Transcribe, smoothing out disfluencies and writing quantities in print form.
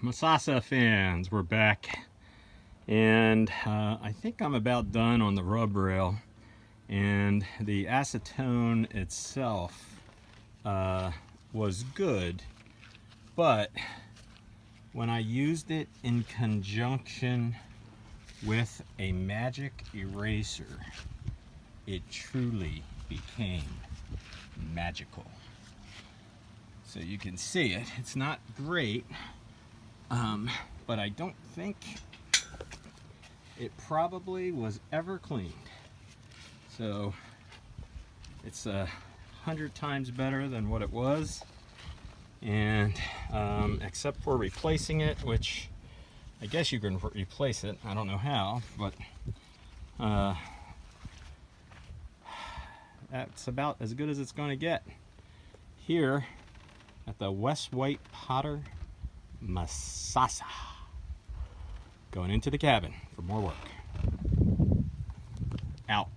Masasa fans, we're back, and I think I'm about done on the rub rail, and the acetone itself was good, but when I used it in conjunction with a magic eraser, it truly became magical. So you can see it, it's not great, but I don't think it probably was ever cleaned. So it's 100 times better than what it was, and except for replacing it, which I guess you can replace it, I don't know how, but that's about as good as it's going to get here at the Wight Potter Masasa. Going into the cabin for more work. Out.